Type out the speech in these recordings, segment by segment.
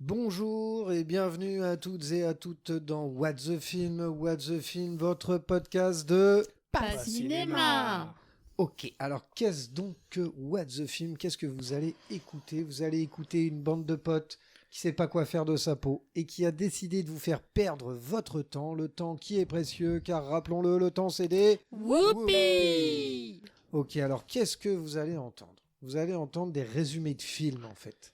Bonjour et bienvenue à toutes et à toutes dans What the Film, votre podcast de Pas cinéma. Ok, alors qu'est-ce donc que What the Film? Qu'est-ce que vous allez écouter? Vous allez écouter une bande de potes qui sait pas quoi faire de sa peau et qui a décidé de vous faire perdre votre temps, le temps qui est précieux, car rappelons-le, le temps c'est des... Whoopi. Ok, alors qu'est-ce que vous allez entendre? Vous allez entendre des résumés de films en fait.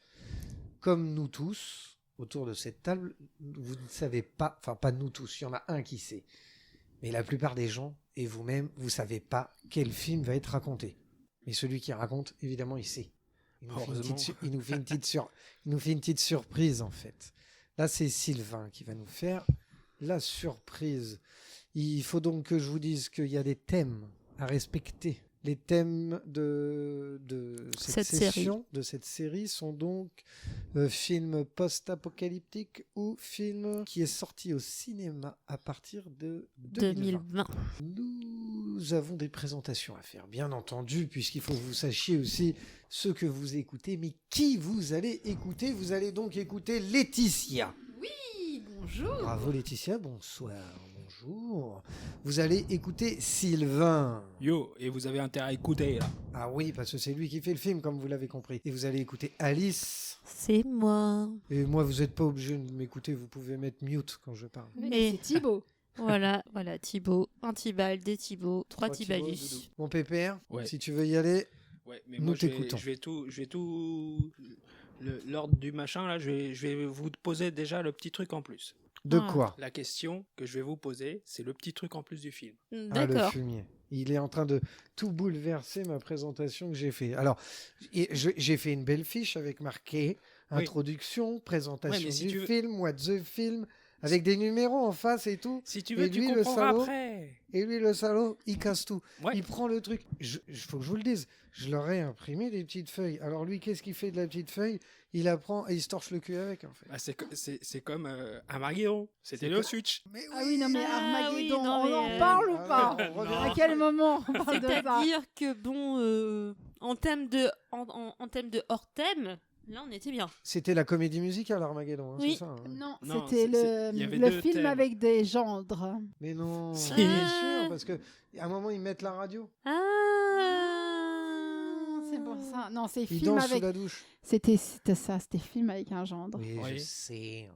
Comme nous tous, autour de cette table, vous ne savez pas, enfin pas nous tous, il y en a un qui sait. Mais la plupart des gens, et vous-même, vous ne savez pas quel film va être raconté. Mais celui qui raconte, évidemment, il sait. Il nous fait une petite surprise, en fait. Là, c'est Sylvain qui va nous faire la surprise. Il faut donc que je vous dise qu'il y a des thèmes à respecter. Les thèmes de cette série sont donc film post-apocalyptique ou film qui est sorti au cinéma à partir de 2020. Nous avons des présentations à faire, bien entendu, puisqu'il faut que vous sachiez aussi ce que vous écoutez, mais qui vous allez écouter. Vous allez donc écouter Laetitia. Oui, bonjour. Bravo Laetitia, bonsoir. Bonjour. Vous allez écouter Sylvain. Yo, et vous avez intérêt à écouter là. Ah oui, parce que c'est lui qui fait le film, comme vous l'avez compris. Et vous allez écouter Alice. C'est moi. Et moi, vous n'êtes pas obligé de m'écouter, vous pouvez mettre mute quand je parle. Mais c'est Thibaut. voilà, Thibaut. Un Tibal, des Thibaut, trois Tibalus. Mon pépère, Ouais. Si tu veux y aller, Ouais, mais nous moi t'écoutons. je vais tout l'ordre du machin là, je vais vous poser déjà le petit truc en plus. De Ah. quoi? La question que je vais vous poser, c'est le petit truc en plus du film. Ah, le D'accord. fumier. Il est en train de tout bouleverser ma présentation que j'ai fait. Alors, j'ai fait une belle fiche avec marqué Oui. introduction, présentation Ouais, mais si du tu veux- film, what the film, avec des numéros en face et tout. Si tu Et veux, tu lui, le comprendras salaud, après. Et lui, le salaud, il casse tout. Ouais. Il prend le truc. Faut que je vous le dise. Je leur ai imprimé des petites feuilles. Alors lui, qu'est-ce qu'il fait de la petite feuille? Il la prend et il se torche le cul avec, en fait. Bah, c'est comme Armageddon, c'était le Switch. Mais Ah oui, non, mais Ah Armageddon, oui, non, on mais, en parle ou pas? on revient. À quel moment on parle de ça? C'est-à-dire que bon, en thème de hors thème, là on était bien. C'était la comédie musicale, Armageddon, hein, Oui. c'est ça, hein. Non, Non, c'était il y avait le deux film thèmes. avec des gendres. Mais non, Si. bien sûr, parce que à un moment, ils mettent la radio. C'est pour ça. Non, c'est Ils film dansent avec. sous la douche. C'était ça, c'était film avec un gendre. Oui, je Oui. sais.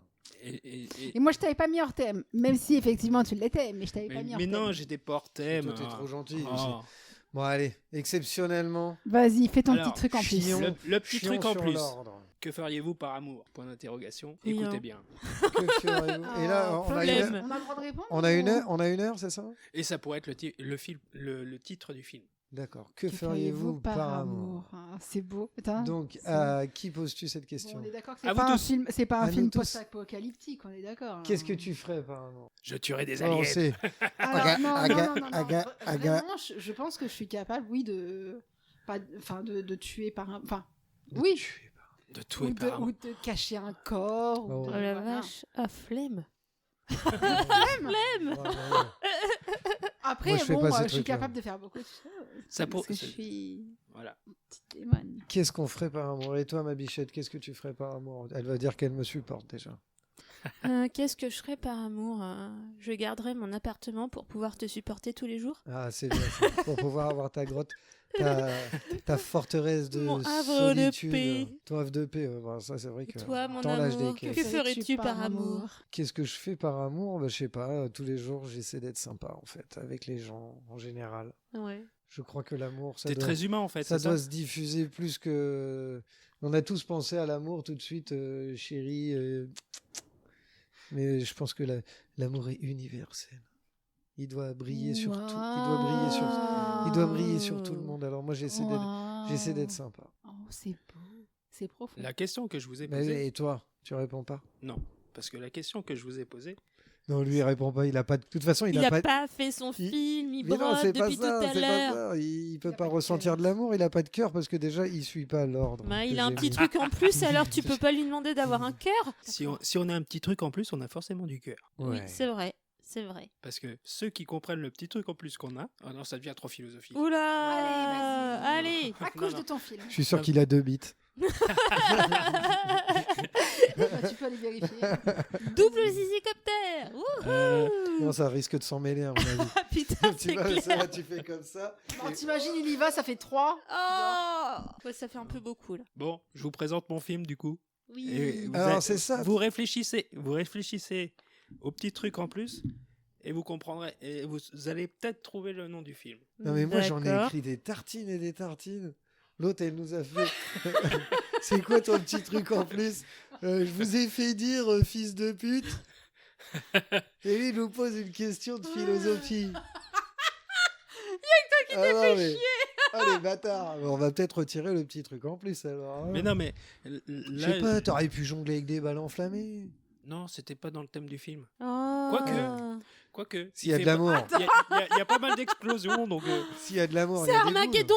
Et moi, je t'avais pas mis hors thème, même si effectivement tu l'étais, mais je t'avais pas mis hors mais thème. non, j'étais pas hors thème. Toi, t'es trop gentil. Oh. Bon, allez, exceptionnellement. Vas-y, fais ton Alors, petit truc en plus. chiant. Le petit chiant truc en sur plus. l'ordre. Que feriez-vous par amour? Point d'interrogation. Rien. Écoutez bien. Que feriez-vous? Et là, on a problème. une On a le droit de répondre on a une ou- heure, on a une heure, c'est ça? Et ça pourrait être le titre du film. D'accord. Que feriez-vous par amour? Ah, c'est beau. Putain. Donc, C'est- à qui poses-tu cette Bon, question? on est d'accord que À c'est vous pas un tous. film, c'est pas À un nous film tous. post-apocalyptique, on est d'accord. hein. Qu'est-ce que tu ferais par amour? Je tuerai des Oh, on aliens. sait. Alors, Aga- non, aga- non, non, non, non. aga- aga- Vraiment, je pense que je suis capable, oui, de tuer par un, enfin, oui, De tuer ou par amour. de cacher un corps. Oh. Ou Oh de, la voilà. vache, flemme. Ouais, ouais. Après, Moi, je fais bon, pas ces je suis trucs-là. capable de faire beaucoup de choses. Ça parce pour- que je c'est- suis Voilà. une petite démon. Qu'est-ce qu'on ferait par amour? Et toi, ma bichette, qu'est-ce que tu ferais par amour? Elle va dire qu'elle me supporte déjà. Qu'est-ce que je ferais par amour? Je garderais mon appartement pour pouvoir te supporter tous les jours. Ah, c'est bien ça. Pour pouvoir avoir ta grotte, ta forteresse de Mon havre de solitude. paix. Ton havre de paix, ouais, bon, ça c'est vrai que... Toi, mon dans l'âge amour, des que caisses. ferais-tu par amour? Qu'est-ce que je fais par amour? Bah, je sais pas, tous les jours j'essaie d'être sympa en fait, avec les gens en général. Ouais. Je crois que l'amour, ça T'es doit... très humain en fait. Ça c'est doit se diffuser plus que... On a tous pensé à l'amour tout de suite, chérie. Mais je pense que l'amour est universel. Il doit briller sur tout. Il doit briller sur tout le monde. Alors moi, j'essaie d'être sympa. Oh, c'est beau, c'est profond. La question que je vous ai Mais, posée. et toi, tu réponds pas? Non. Parce que la question que je vous ai posée. Non, lui, il répond pas. Il a pas. De toute façon, Il a a pas. pas fait son Il- film, il Mais non, brode c'est pas depuis ça. tout à C'est pas l'heure. ça. Il peut a pas pas de ressentir cœur. de l'amour. Il a pas de cœur parce que déjà, il suit pas l'ordre. Bah, que il a un j'ai petit mis. truc en plus, alors tu peux pas lui demander d'avoir un cœur? Si on a un petit truc en plus, on a forcément du cœur. Oui, Ouais. c'est vrai. C'est vrai. Parce que ceux qui comprennent le petit truc en plus qu'on a... Oh non, ça devient trop philosophique. Oula. Allez, Allez. Accouche Non, de ton film. Je suis sûr qu'il a 2 bits. Bah, tu peux aller vérifier. Double zizicoptère. Wouhou. Non, ça risque de s'en mêler, à mon avis. Ah putain, c'est tu vois, clair. ça, tu fais comme ça. Bon, t'imagines, il y va, ça fait 3. Oh ouais, ça fait un peu beaucoup là. Bon, je vous présente mon film du coup. Oui. Et vous Alors, c'est ça. Vous réfléchissez au petit truc en plus et vous comprendrez. Et vous allez peut-être trouver le nom du film. Non, mais moi, j'en ai D'accord. écrit des tartines et des tartines. L'autre, elle nous a fait. C'est quoi ton petit truc en plus? Je vous ai fait dire, fils de pute. Et lui, il nous pose une question de philosophie. Il y a que toi qui t'es fait chier. Ah, les bâtards. On va peut-être retirer le petit truc en plus alors. hein. Mais non, mais Je sais pas, t'aurais pu jongler avec des balles enflammées. non, c'était pas dans le thème du film. Oh. Quoique. S'il y a de l'amour. Il y a pas mal d'explosions, donc. S'il y a de l'amour, il C'est y a des Armageddon.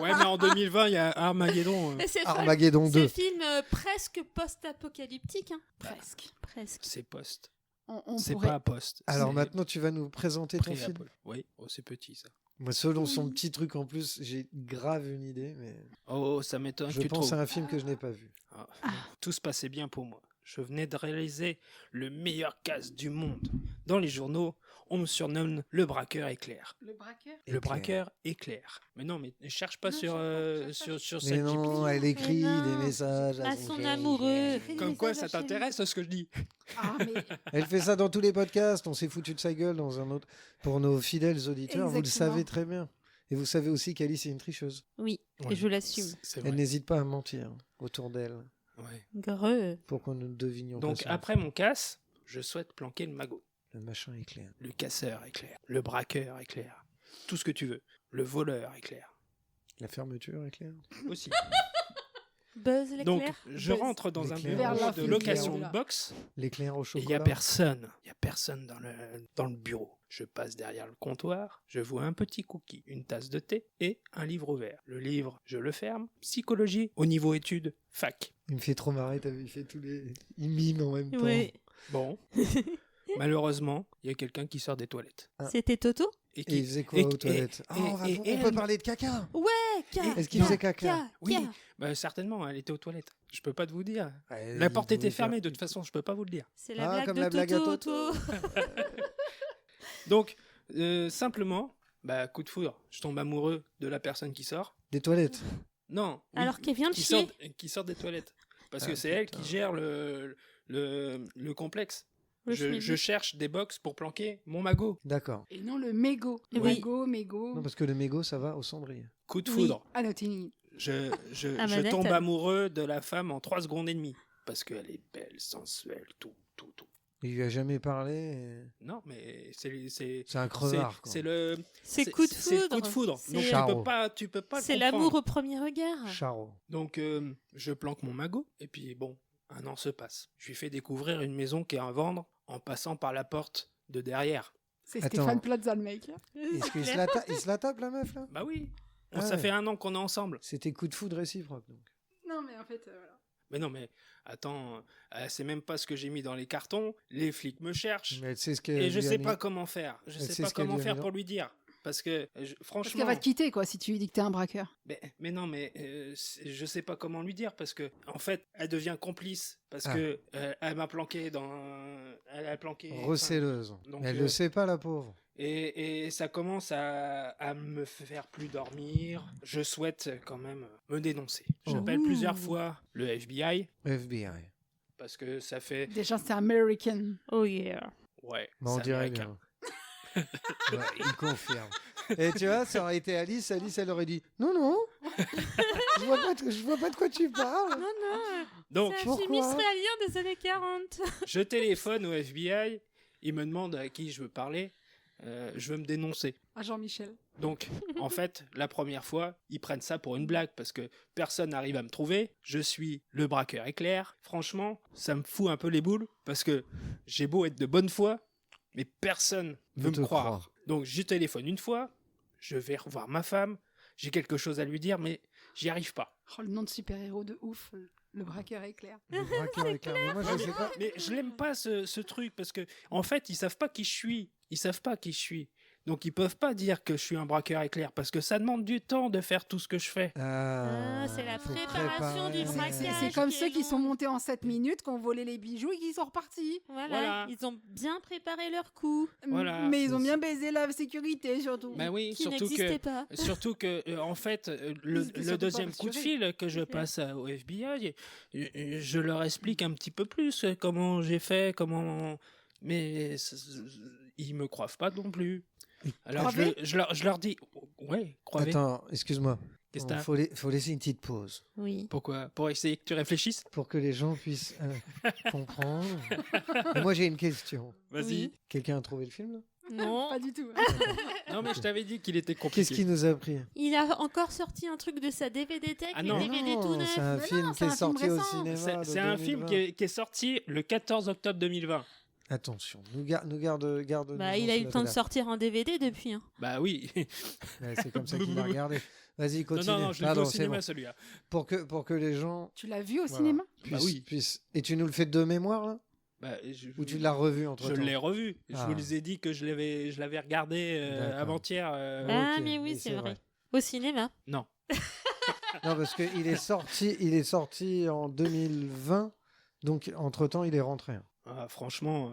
Ouais, mais en 2020, il y a Armageddon. Et c'est Armageddon ce 2. film presque post-apocalyptique. Hein. Presque. Presque. C'est post. On C'est pourrait... pas post. Alors c'est maintenant, tu vas nous présenter ton film. pré-Apple. Oui, oh, c'est petit ça. Moi, selon son petit truc en plus, j'ai grave une idée, mais Oh, ça m'étonne que je tu pense trouves. à un film que je n'ai pas vu. Ah, tout se passait bien pour moi. Je venais de réaliser le meilleur cast du monde. Dans les journaux, on me surnomme le braqueur éclair. Le braqueur. Le braqueur éclair. Mais non, mais ne cherche pas Non, sur, cherche pas. sur Mais cette non, elle écrit Mais non. des messages À son son chéri. amoureux. Comme quoi, ça t'intéresse ce que je dis? Ah, mais Elle fait ça dans tous les podcasts. On s'est foutu de sa gueule dans un autre. Pour nos fidèles auditeurs, vous le Exactement. savez très bien. Et vous savez aussi qu'Alice est une tricheuse. Oui, Ouais. et je l'assume. C'est Elle vrai. n'hésite pas à mentir autour d'elle Ouais. Greux. pour qu'on ne devinions pas. Donc son après mon casse, je souhaite planquer le magot. Le machin éclair. Le casseur éclair. Le braqueur éclair. Tout ce que tu veux. Le voleur éclair. La fermeture éclair. Aussi. Buzz l'éclair. Donc je Buzz. rentre dans un L'éclair. bureau Vers la de fin, location là. de boxe. L'éclair au Et il chocolat. n'y a personne. Il n'y a personne dans le bureau. Je passe derrière le comptoir, je vois un petit cookie, une tasse de thé et un livre ouvert. Le livre, je le ferme. Psychologie, au niveau études, fac. Il me fait trop marrer, t'as vu, il fait tous les. Il mime en même temps. Oui. Bon. Malheureusement, il y a quelqu'un qui sort des toilettes. C'était Toto. Et Et il faisait quoi aux toilettes Ah, on peut parler de caca. Est-ce qu'il faisait caca Oui, bah, certainement, elle était aux toilettes. Je peux pas te vous dire. Ouais, La il porte pouvait était faire- fermée, de toute façon, je peux pas vous le dire. C'est la Ah, blague comme de la blague à Toto. Donc, simplement, bah, coup de foudre. Je tombe amoureux de la personne qui sort. Des toilettes. Non. oui, Alors qu'elle vient de qui chier. qui sort des toilettes. Parce Ah, que c'est elle putain. qui gère le complexe. Le Je schmilblick. cherche des box pour planquer mon magot. D'accord. Et non le mégot. Oui. Mégot. Non, parce que le mégot, ça va au cendrier. Coup de Oui. foudre. Ah non, t'es une- Je Ah, manette. tombe amoureux de la femme en 3 secondes et demie. Parce qu'elle est belle, sensuelle, tout. Il lui a jamais parlé. et- Non, mais c'est C'est un crevard. quoi. c'est le C'est coup de c'est le foudre. coup de foudre. C'est- Donc Charo. tu peux pas le C'est comprendre. l'amour au premier regard. Charo. Donc je planque mon magot et puis bon, un an se passe. Je lui fais découvrir une maison qui est à vendre en passant par la porte de derrière. C'est Attends. Stéphane Plaza, le mec. Est-ce qu'il se il se la tape, la meuf, là Bah oui. Ah Ça ouais. fait un an qu'on est ensemble. C'était coup de foudre réciproque, donc. Non, mais en fait, voilà. Mais non, mais attends, c'est même pas ce que j'ai mis dans les cartons. Les flics me cherchent. Mais elle sait ce qu'elle Et je lui a sais mis. pas comment faire. Je Elle sais sait pas ce qu'elle comment lui a faire mis pour dans- lui dire. Parce que Parce franchement. qu'elle va te quitter, quoi, si tu lui dis que t'es un braqueur. Mais non, mais je sais pas comment lui dire parce que en fait, elle devient complice parce Ah. que elle m'a planqué dans. Elle a planqué. Recéleuse. donc, Mais elle le sait pas, la pauvre. Et ça commence à me faire plus dormir. Je souhaite quand même me dénoncer. J'appelle Oh. plusieurs fois le FBI FBI. parce que ça fait. Déjà, c'est American. Oh yeah. Ouais, Mais on c'est dirait américain. bien. Ouais, il confirme. Et tu vois, ça aurait été Alice, elle aurait dit non, non, je vois pas de quoi tu parles. Non, non. Donc, C'est un film pourquoi israélien des années 40. je téléphone au FBI. Il me demande à qui je veux parler. Je veux me dénoncer. À Jean-Michel. Donc, en fait, la première fois, ils prennent ça pour une blague parce que personne n'arrive à me trouver. Je suis le braqueur éclair. Franchement, ça me fout un peu les boules parce que j'ai beau être de bonne foi, mais personne veut te me croire. croire. Donc, je téléphone une fois, je vais revoir ma femme, j'ai quelque chose à lui dire, mais j'y arrive pas. Oh, le nom de super-héros de ouf. Le braqueur éclair. Le braqueur éclair. Mais moi, je sais pas. Mais je l'aime pas ce truc parce que en fait ils savent pas qui je suis. Ils savent pas qui je suis. Donc ils peuvent pas dire que je suis un braqueur éclair parce que ça demande du temps de faire tout ce que je fais. Ah, c'est la faut préparation du préparer. braquage. C'est comme qui ceux est qui sont long. montés en 7 minutes, qui ont volé les bijoux et qui sont repartis. Voilà, ils ont bien préparé leur coup, Voilà. Mais ils ont bien baisé la sécurité, surtout. Bah oui, qui surtout n'existait que pas. surtout que en fait Ils étaient le surtout deuxième pas coup de rassurés. fil que je C'est clair. passe au FBI, je leur explique un petit peu plus comment j'ai fait, comment mais ils me croient pas non plus. Alors Croivez je leur dis ouais, croyez. Attends, excuse-moi. Qu'est-ce que t'as Faut laisser une petite pause Oui. Pourquoi? Pour essayer que tu réfléchisses? pour que les gens puissent comprendre. Mais moi, j'ai une question. Vas-y. Oui. Quelqu'un a trouvé le film là Non, Pas du tout. Non mais je t'avais dit qu'il était compliqué. Qu'est-ce qui nous a pris il a encore sorti un truc de sa DVD Tech, Ah les non. DVD tout Non, neufs. c'est un Mais film non, qui c'est est un film sorti au récent. cinéma. C'est un film qui est sorti le 14 octobre 2020. Attention, nous garde. Bah, il a eu le temps de sortir en DVD depuis. Hein. Bah oui. Ouais, c'est comme ça qu'il a regardé. Vas-y, Non, continue. non, je l'ai vu Pardon, au c'est cinéma bon. celui-là. Pour que les gens Tu l'as vu au voilà, cinéma puissent. Et tu nous le fais de mémoire là Bah, Ou tu l'as revu entre Je temps l'ai revu. Je Ah. vous ai dit que je l'avais regardé D'accord. avant-hier. Ah, ok, mais oui, oui, c'est c'est vrai. vrai. Au cinéma. Non. Non, parce qu'il est sorti en 2020, donc entre temps il est rentré. Ah, franchement,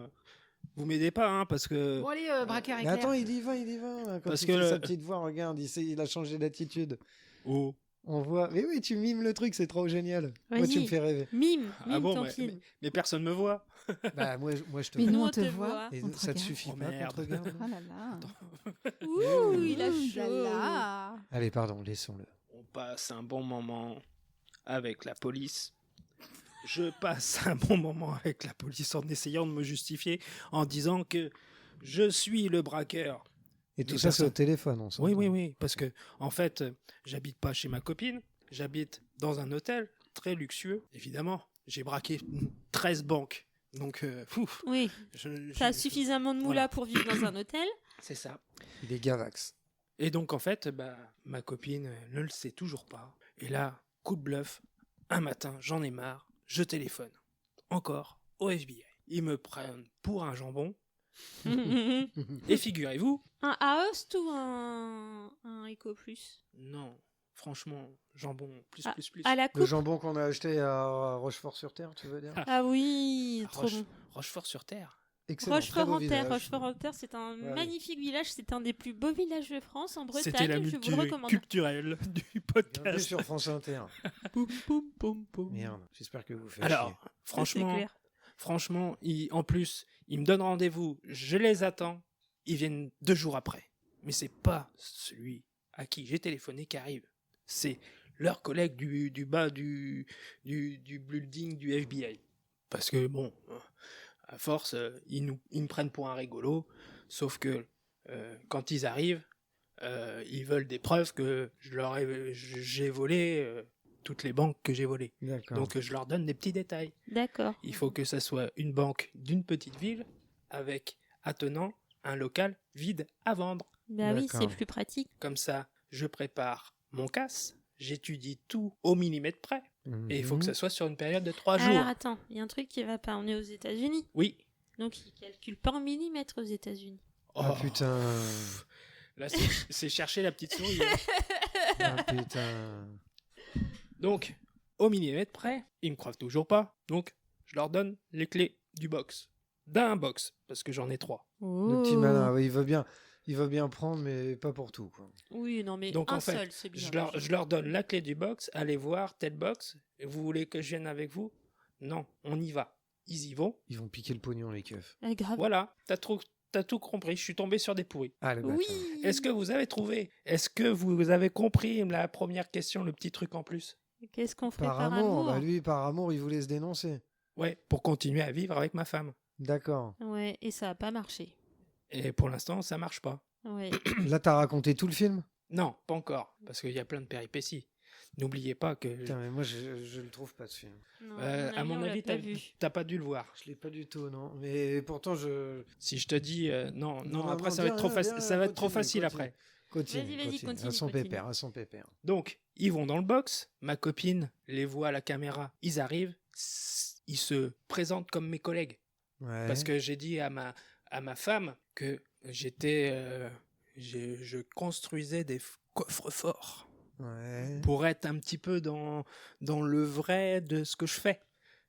vous m'aidez pas, hein, parce que. Bon, allez, braqueur Mais éclair. attends, il y va. Là, quand Parce il que fait le- sa petite voix, regarde, il a changé d'attitude. Oh. On voit. Mais oui, tu mimes le truc, c'est trop génial. Moi, tu Vas-y. me fais rêver. Mime, Ah mime bon, ton mais- film. Mais personne me voit. Bah, moi, je te Mais vois. nous, Nous, on te voit. Et on te ça te regarde. suffit Oh, pas qu'on merde. te regarde Ah là là. Ouh, il a Ouh là chaud. là. Allez, pardon, laissons-le. On passe un bon moment avec la police. Je passe un bon moment avec la police en essayant de me justifier en disant que je suis le braqueur. Et tout Les ça, c'est au personnes- téléphone, on s'entend. Oui, parce que en fait, j'habite pas chez ma copine, j'habite dans un hôtel très luxueux, évidemment. J'ai braqué 13 banques, donc ouf, Oui, t'as je- suffisamment de moula Voilà. pour vivre dans un hôtel. C'est ça. Il est Gavax. Et donc en fait, bah, ma copine elle ne le sait toujours pas. Et là, coup de bluff, un matin, j'en ai marre, je téléphone. Encore au FBI. Ils me prennent pour un jambon. un Et figurez-vous, Aost ou un Eco Plus non, franchement, jambon plus Ah, plus plus. à la Le coupe. jambon qu'on a acheté à Rochefort-sur-Terre, tu veux dire Ah oui, trop Roche- bon. Rochefort-sur-Terre. Excellent, très beau Rochefort-en-Terre, village. Rochefort-en-Terre, c'est un Ouais. magnifique village, c'est un des plus beaux villages de France, en C'était Bretagne, la je vous le recommande. culturelle du Bienvenue podcast. sur France Inter. Poum, poum, poum, poum. Merde, j'espère que vous faites Alors, chier. C'est franchement, clair. franchement, en plus, ils me donnent rendez-vous, je les attends, ils viennent 2 jours après. Mais c'est pas celui à qui j'ai téléphoné qui arrive. C'est leur collègue du bas du building du FBI. Parce que bon, à force, ils me prennent pour un rigolo, sauf que quand ils arrivent, ils veulent des preuves que j'ai volé toutes les banques que j'ai volées. D'accord. Donc je leur donne des petits détails. D'accord. Il faut que ça soit une banque d'une petite ville avec attenant un local vide à vendre. Bah oui, c'est D'accord. plus pratique. Comme ça, je prépare mon casse, j'étudie tout au millimètre près. Et il faut que ça soit sur une période de 3 jours. Alors attends, il y a un truc qui va pas. On est aux États-Unis, Oui. donc ils calculent pas en millimètres aux États-Unis. Ah putain. Là, c'est chercher la petite souris. Ah putain. Donc, au millimètre près, ils me croient toujours pas. Donc, je leur donne les clés du box. D'un box, parce que j'en ai 3. Le petit malin, ouais, il veut bien prendre, mais pas pour tout. Quoi. Oui, non, mais Donc, un en fait, seul, c'est bien. Je leur donne la clé du box, allez voir telle box, et vous voulez que je vienne avec vous? Non, on y va. Ils y vont. Ils vont piquer le pognon, les keufs. Ah, grave. Voilà, t'as tout compris, je suis tombé sur des pourris. Ah, le Oui. bâtard. Est-ce que vous avez trouvé? Est-ce que vous avez compris la première question, le petit truc en plus? Qu'est-ce qu'on ferait Par amour, bah lui, par amour, il voulait se dénoncer. Ouais, pour continuer à vivre avec ma femme. D'accord. Ouais, et ça a pas marché. Et pour l'instant, ça marche pas. Ouais. Là, t'as raconté tout le film Non, pas encore, parce qu'il y a plein de péripéties. N'oubliez pas que, Putain, mais moi, je le trouve pas, ce film. Non, à mon on l'a avis, pas vu. t'as pas dû le voir. Je l'ai pas du tout, non. Mais pourtant, je... Si je te dis non, Non, après non, ça va bien, être trop, bien, ça va être trop continue, facile continue. après. Continue, Vas-y, continue. continue, À son continue. pépère, à son pépère. Donc, ils vont dans le box, ma copine les voit à la caméra, ils arrivent, ils se présentent comme mes collègues. Ouais. Parce que j'ai dit à ma femme que je construisais des coffres forts Ouais. pour être un petit peu dans le vrai de ce que je fais.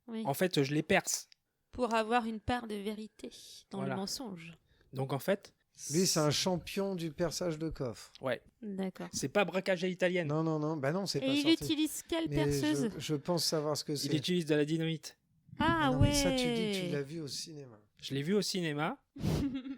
Oui. En fait, je les perce. Pour avoir une part de vérité dans Voilà. le mensonge. Donc en fait, Lui, c'est un champion du perçage de coffre. ouais, D'accord. c'est pas braquage à l'italienne. Non, bah non, c'est pas Et il sorti. utilise quelle Mais perceuse je pense savoir ce que c'est. Il utilise de la dynamite. Ah non, ouais. mais ça, tu dis que tu l'as vu au cinéma. Je l'ai vu au cinéma.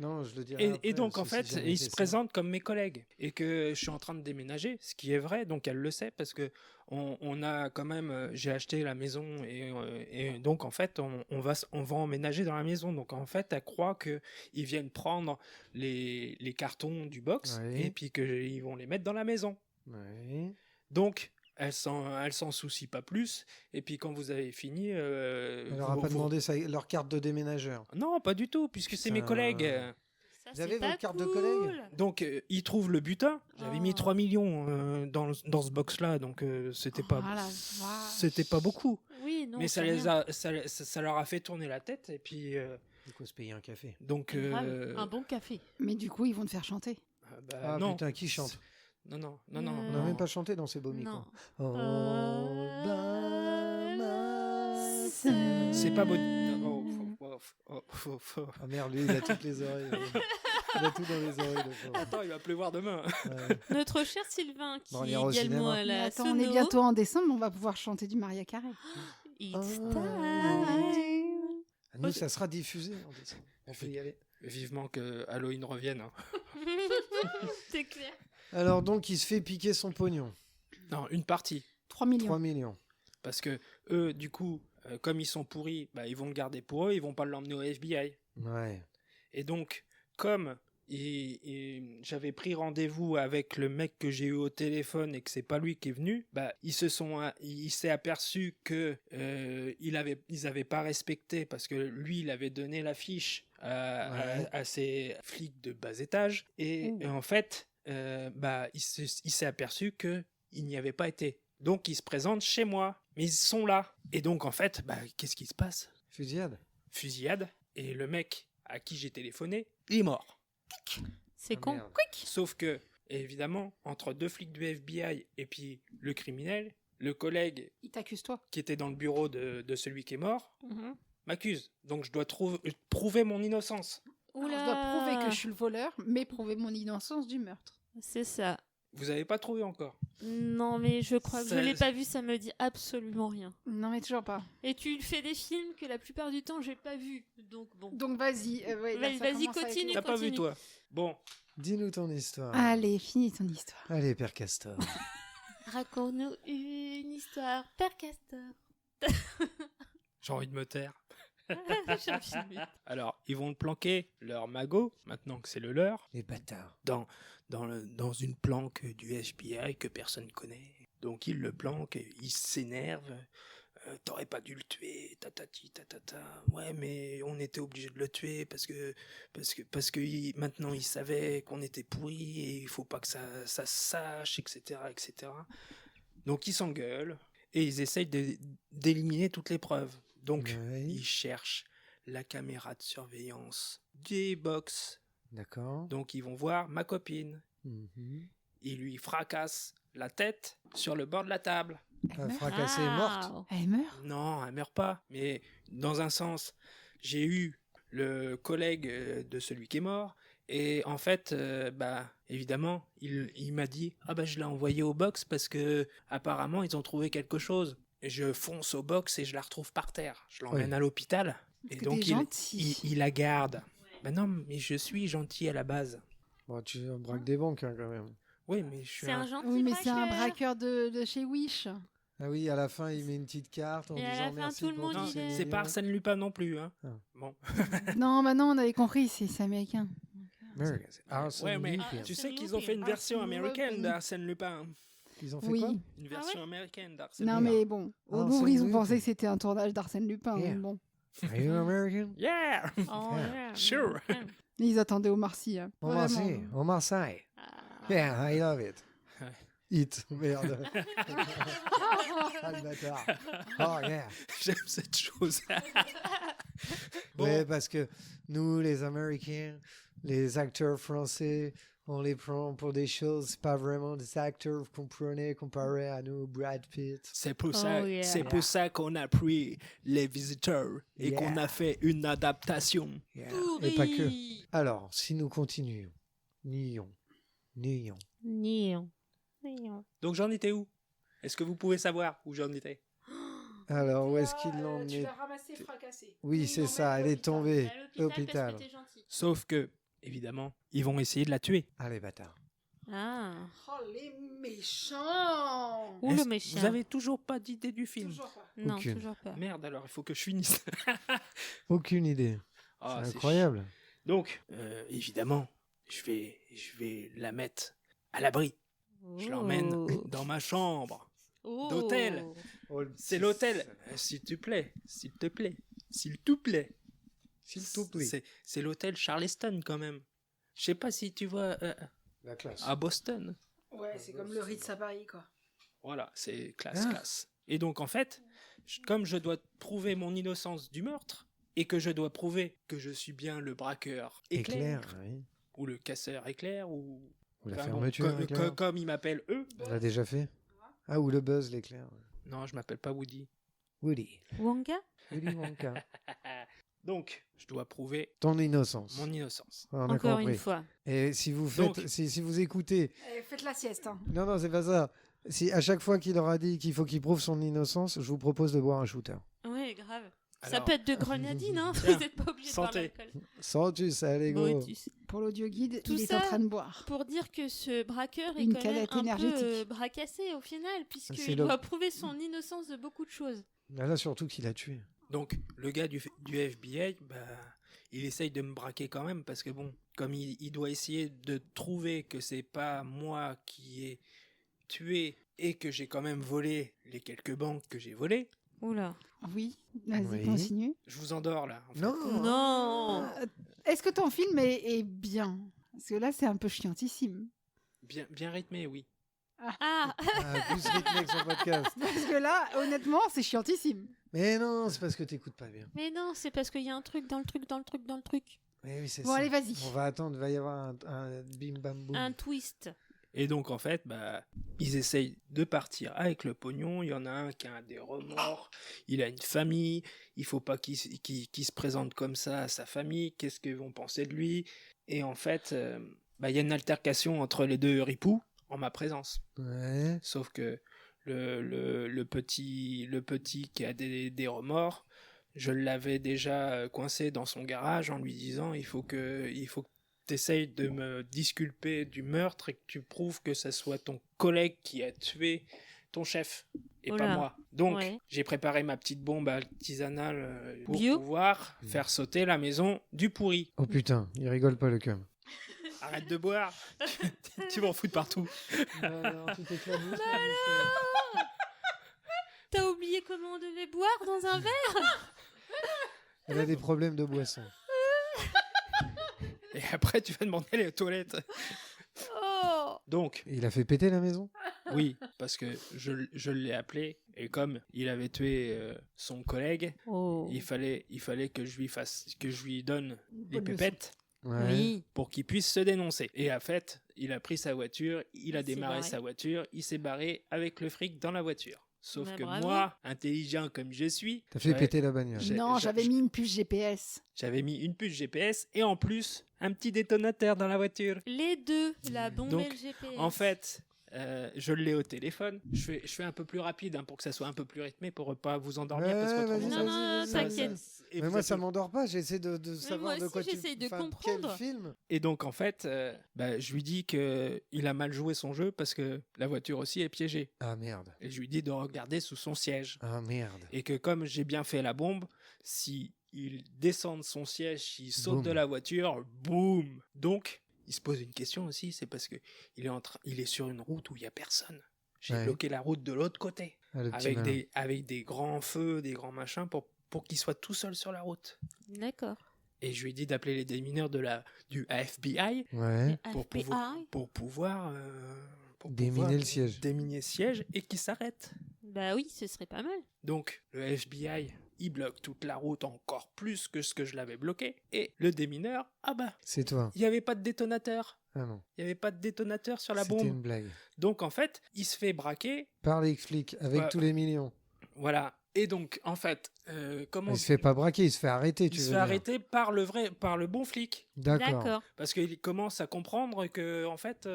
Non, je le dirai Et après, donc, en si fait, jamais ils c'est se ça. présentent comme mes collègues. Et que je suis en train de déménager, ce qui est vrai, donc elle le sait, parce que on a quand même... J'ai acheté la maison, et donc, en fait, on va emménager dans la maison. Donc, en fait, elle croit qu'ils viennent prendre les cartons du box, Ouais. et puis qu'ils vont les mettre dans la maison. Ouais. Donc, elle s'en soucie pas plus. Et puis, quand vous avez fini... Elle leur a pas demandé leur carte de déménageur. Non, pas du tout, puisque c'est mes Putain. collègues. Ça, Vous c'est avez pas votre carte de cool. collègue Donc, ils trouvent le butin. J'avais mis Oh. 3 millions dans ce box-là, donc c'était pas, Ah, la vache. c'était pas beaucoup. Oui, non. Mais ça, c'est rien. ça leur a fait tourner la tête. Et puis, Il faut se payer un café. donc, Grave. Un bon café. Mais du coup, ils vont te faire chanter. bah, Ah non. putain, qui chante? Non. On n'a Non. même pas chanté dans ces beaux micros. Non. Oh, Bama, C'est pas beau. Oh. Ah merde, lui, il a toutes les oreilles. Il a tout dans les oreilles. le pauvre. Attends, il va pleuvoir demain. Ouais. Notre cher Sylvain, qui Bon, on est ira au également cinéma. à Mais la attends, sono. on est bientôt en décembre, on va pouvoir chanter du Maria Carey. It's Ah. time. Nous, ça sera diffusé en décembre. On peut y aller. Vivement que Halloween revienne. Hein. C'est clair. Alors donc, il se fait piquer son pognon. Non, une partie. 3 millions. 3 millions. Parce que eux, du coup, comme ils sont pourris, bah, ils vont le garder pour eux, ils vont pas l'emmener au FBI. Ouais. Et donc, comme j'avais pris rendez-vous avec le mec que j'ai eu au téléphone et que c'est pas lui qui est venu, bah il s'est aperçu que ils avaient pas respecté parce que lui il avait donné la fiche à ses flics de bas étage et en fait bah il s'est aperçu que il n'y avait pas été. Donc ils se présentent chez moi, mais ils sont là. Et donc en fait, bah qu'est-ce qui se passe? Fusillade. Fusillade et le mec à qui j'ai téléphoné, il est mort. C'est Ah, con. merde. Sauf que, évidemment, entre deux flics du FBI et puis le criminel, le collègue Il t'accuse toi. qui était dans le bureau de celui qui est mort Mhm. m'accuse. Donc je dois prouver mon innocence. Alors, Oula. je dois prouver que je suis le voleur, mais prouver mon innocence du meurtre. C'est ça. Vous avez pas trouvé encore? Non, mais je crois que Ça- je l'ai pas vu, ça me dit absolument rien. Non, mais toujours pas. Et tu fais des films que la plupart du temps j'ai pas vu, donc bon. Donc vas-y. Ouais, là, ça Vas-y, commence à être- continue. T'as pas vu, toi? Bon, Dis-nous ton histoire. Allez, finis ton histoire. Allez, Père Castor. Raconte-nous une histoire, Père Castor. j'ai envie de me taire. J'ai envie de- Alors, ils vont le planquer, leur magot, maintenant que c'est le leur, Les bâtards. dans une planque du FBI que personne connaît. Donc ils le planquent, ils s'énervent. T'aurais pas dû le tuer, tatati tatata. Ouais, mais on était obligé de le tuer parce que maintenant il savait qu'on était pourris et il faut pas que ça se sache, etc., etc. Donc ils s'engueulent et ils essayent d'éliminer toutes les preuves. Donc Ouais. ils cherchent la caméra de surveillance des box. D'accord. Donc ils vont voir ma copine. Mhm. Ils lui fracassent la tête sur le bord de la table. Elle La meurt. fracassée est morte. Ah. Elle meurt. Non, elle meurt pas. Mais dans un sens, j'ai eu le collègue de celui qui est mort. Et en fait, bah, évidemment, il m'a dit « Ah bah je l'ai envoyé au box parce que apparemment ils ont trouvé quelque chose. » Et je fonce au box et je la retrouve par terre. Je l'emmène Oui. à l'hôpital. Et que donc t'es gentil. il la garde. Ben non, mais je suis gentil à la base. Bon, tu braques des banques hein, quand même. Oui, mais je suis C'est un gentil Oui, mais c'est un braqueur. braqueur de chez Wish. Ah oui, à la fin, il met une petite carte en Et à la disant fin, merci tout le pour monde tous Non, y ces est. c'est millions. pas Arsène Lupin non plus. Hein. Ah. Bon. Non, maintenant on avait compris, c'est américain. America, c'est Arsène Ouais, mais Lupin. tu Arsène sais qu'ils ont Lupin. fait une version Arsène américaine Lupin. d'Arsène Lupin. Ils ont fait Oui. quoi Une version américaine d'Arsène Non, Lupin. mais bon, au Arsène Louvre, ils ont Lupin. pensé que c'était un tournage d'Arsène Lupin. Yeah. donc bon. Are you American? Yeah! Oh, yeah. Sure. Mais ils attendaient au Marcy. Hein. Omar Vraiment. Sy. Omar Sy. Ah. Yeah, I love it. Hit, merde. Ah, le bâtard. Oh, yeah. J'aime cette chose. Bon. Ouais, parce que nous, les Américains, les acteurs français, on les prend pour des choses, c'est pas vraiment des acteurs, vous comprenez, comparé à nous, Brad Pitt. C'est pour ça, Oh, yeah. c'est pour ça qu'on a pris Les Visiteurs et Yeah. qu'on a fait une adaptation. Yeah. Pourri. Et pas que. Alors, si nous continuons, nions. Nion. Nion. Donc j'en étais où? Est-ce que vous pouvez savoir où j'en étais? Alors, où est-ce qu'il en Tu est? l'as ramassé, fracassé. Oui, c'est ça, elle est tombée. L'hôpital. Parce que t'es gentil. Sauf que, évidemment, ils vont essayer de la tuer. Allez, bâtard. Ah. Oh, les méchants. Ou le méchant. Vous avez toujours pas d'idée du film? Toujours pas. Non, Aucune. toujours pas. Merde, alors il faut que je finisse. Aucune idée. Ah, C'est c'est incroyable. chiant. Donc, évidemment, je vais la mettre à l'abri. Je l'emmène dans ma chambre d'hôtel. C'est l'hôtel. S'il te plaît, s'il te plaît, s'il te plaît. S'il te plaît. C'est l'hôtel Charleston quand même. Je sais pas si tu vois La classe. à Boston. Ouais, c'est comme le Ritz à Paris, quoi. Voilà, c'est classe, Ah. classe. Et donc en fait, comme je dois prouver mon innocence du meurtre et que je dois prouver que je suis bien le braqueur éclair, oui. ou le casseur éclair ou Ou la enfin, bon, fermeture. éclair. comme ils m'appellent eux. On l'a déjà fait. Ah, ou le buzz, l'éclair. Non, je m'appelle pas Woody. Woody. Wonka. Willy Wonka. Donc, je dois prouver Ton innocence. mon innocence. On a Encore compris. une fois. Et si vous faites, Donc- si vous écoutez, Faites la sieste, hein. non, non, c'est pas ça. Si à chaque fois qu'il aura dit qu'il faut qu'il prouve son innocence, je vous propose de boire un shooter. Ouais, grave. Ça Alors- peut être de grenadine, hein. Vous Tiens, n'êtes pas obligé de boire santé. l'alcool. Santus, allez go. Brutus. Pour l'audio guide, Tout il est ça- en train de boire. Pour dire que ce braqueur est Une quand même canette un énergétique. peu bracassé au final, C'est puisqu'il le- doit prouver son innocence de beaucoup de choses. Là, surtout qu'il a tué. Donc, le gars du FBI, bah, il essaye de me braquer quand même parce que bon, comme il doit essayer de trouver que c'est pas moi qui ai tué et que j'ai quand même volé les quelques banques que j'ai volées, Oula. Oui, vas-y, Oui. continue. je vous endors là. en fait. Non. Non. Est-ce que ton film est bien? Parce que là, c'est un peu chiantissime. Bien rythmé, oui. Ah. Ah, plus rythmé que son podcast. Parce que là, honnêtement, c'est chiantissime. Mais non, c'est parce que t'écoutes pas bien. Mais non, c'est parce qu'il y a un truc dans le truc, dans le truc, dans le truc. Mais oui, c'est Bon, ça. allez, vas-y. On va attendre, il va y avoir un bim bam boum. Un twist. Et donc en fait, bah, ils essayent de partir avec le pognon. Il y en a un qui a des remords, il a une famille, il faut pas qu'il se présente comme ça à sa famille, qu'est-ce qu'ils vont penser de lui. Et en fait, bah, il y a une altercation entre les deux ripoux en ma présence. Ouais. Sauf que le petit qui a des remords, je l'avais déjà coincé dans son garage en lui disant il faut que tu essayes de me disculper du meurtre et que tu prouves que ce soit ton collègue qui a tué ton chef et Oh pas là. moi. Donc Ouais. j'ai préparé ma petite bombe artisanale pour Bio. pouvoir faire sauter la maison du pourri. Oh putain, il rigole pas le cum. Arrête de boire, tu m'en fous de partout. Non, non, tout éclabousse. T'as oublié comment on devait boire dans un verre? Elle a des problèmes de boisson. Et après tu vas demander les toilettes. Oh. Donc Il a fait péter la maison? oui, parce que je l'ai appelé et comme il avait tué son collègue, Oh. il fallait que je lui donne des Bonne leçon. pépettes Ouais. Oui. pour qu'il puisse se dénoncer. Et en fait, il a pris sa voiture, il a Il s'est démarré barré. sa voiture, il s'est barré avec le fric dans la voiture. Sauf Bah, que bravo. moi, intelligent comme je suis, T'as fait Ouais. péter la bagnole. Non, j'avais mis une puce GPS. j'avais mis une puce GPS et en plus un petit détonateur dans la voiture. Les deux, la bombe Donc, et le GPS. En fait, je l'ai au téléphone. Je fais un peu plus rapide hein, pour que ça soit un peu plus rythmé pour pas vous endormir Ouais, parce qu'autrement, vas-y, ça- Non, non, ça- t'inquiète. et Mais vous moi, êtes- ça m'endort pas. J'essaie de savoir moi de aussi, quoi tu... j'essaye de enfin, comprendre. Quel film? Et donc en fait, bah, je lui dis que il a mal joué son jeu parce que la voiture aussi est piégée. Ah merde. Et je lui dis de regarder sous son siège. Ah merde. Et que comme j'ai bien fait la bombe, si il descend de son siège, s'il saute Boum. de la voiture, boum. Donc, il se pose une question aussi, c'est parce que il est sur une route où il y a personne. J'ai Ouais. bloqué la route de l'autre côté Ah, le petit avec malin. avec des grands feux, des grands machins pour qu'il soit tout seul sur la route. D'accord. Et je lui ai dit d'appeler les démineurs du FBI Ouais. pour FBI. pouvoir pouvoir Déminer le siège. déminer le siège et qui s'arrête. Bah oui, ce serait pas mal. Donc, le FBI, il bloque toute la route encore plus que ce que je l'avais bloqué. Et le démineur, ah bah, C'est toi. il n'y avait pas de détonateur. Ah non. Il n'y avait pas de détonateur sur la C'était bombe. une blague. Donc, en fait, il se fait braquer. Par les flics, avec Ouais. tous les millions. Voilà. Et donc, en fait, comment Il se fait pas braquer, il se fait arrêter, tu il veux se fait dire. arrêter par le bon flic. D'accord. Parce qu'il commence à comprendre que, en fait,